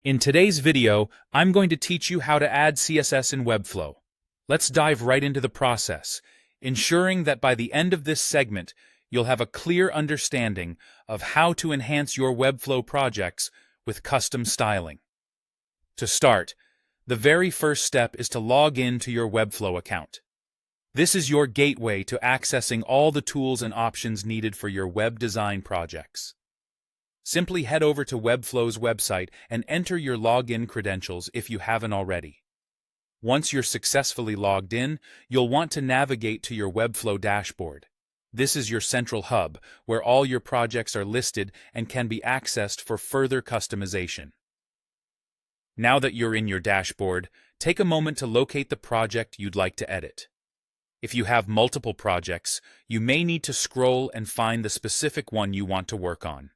In today's video, I'm going to teach you how to add CSS in Webflow. Let's dive right into the process, ensuring that by the end of this segment, you'll have a clear understanding of how to enhance your Webflow projects with custom styling. To start, the very first step is to log in to your Webflow account. This is your gateway to accessing all the tools and options needed for your web design projects. Simply head over to Webflow's website and enter your login credentials if you haven't already. Once you're successfully logged in, you'll want to navigate to your Webflow dashboard. This is your central hub, where all your projects are listed and can be accessed for further customization. Now that you're in your dashboard, take a moment to locate the project you'd like to edit. If you have multiple projects, you may need to scroll and find the specific one you want to work on.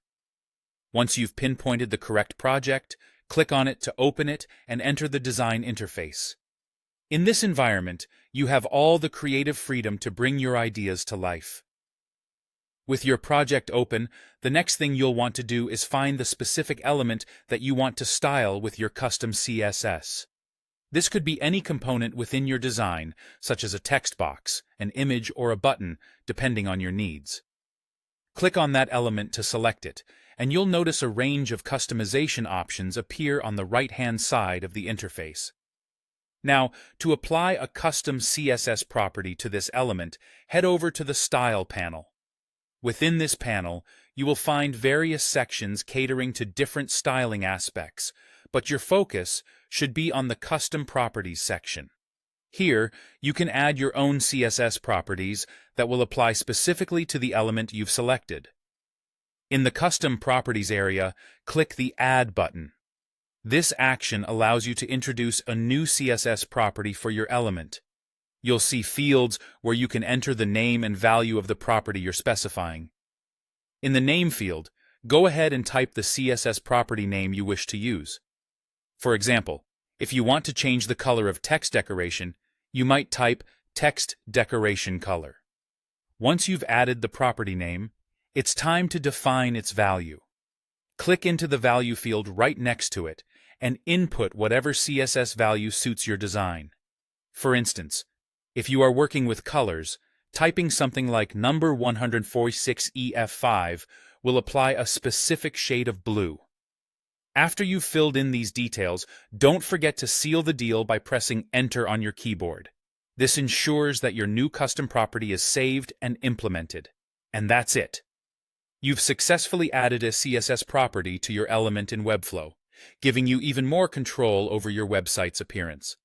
Once you've pinpointed the correct project, click on it to open it and enter the design interface. In this environment, you have all the creative freedom to bring your ideas to life. With your project open, the next thing you'll want to do is find the specific element that you want to style with your custom CSS. This could be any component within your design, such as a text box, an image, or a button, depending on your needs. Click on that element to select it, and you'll notice a range of customization options appear on the right-hand side of the interface. Now, to apply a custom CSS property to this element, head over to the Style panel. Within this panel, you will find various sections catering to different styling aspects, but your focus should be on the Custom Properties section. Here, you can add your own CSS properties that will apply specifically to the element you've selected. In the Custom Properties area, click the Add button. This action allows you to introduce a new CSS property for your element. You'll see fields where you can enter the name and value of the property you're specifying. In the Name field, go ahead and type the CSS property name you wish to use. For example, if you want to change the color of text decoration, you might type Text Decoration Color. Once you've added the property name, it's time to define its value. Click into the Value field right next to it and input whatever CSS value suits your design. For instance, if you are working with colors, typing something like number 146EF5 will apply a specific shade of blue. After you've filled in these details, don't forget to seal the deal by pressing Enter on your keyboard. This ensures that your new custom property is saved and implemented. And that's it. You've successfully added a CSS property to your element in Webflow, giving you even more control over your website's appearance.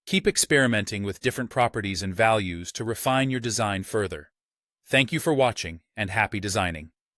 Keep experimenting with different properties and values to refine your design further. Thank you for watching, and happy designing.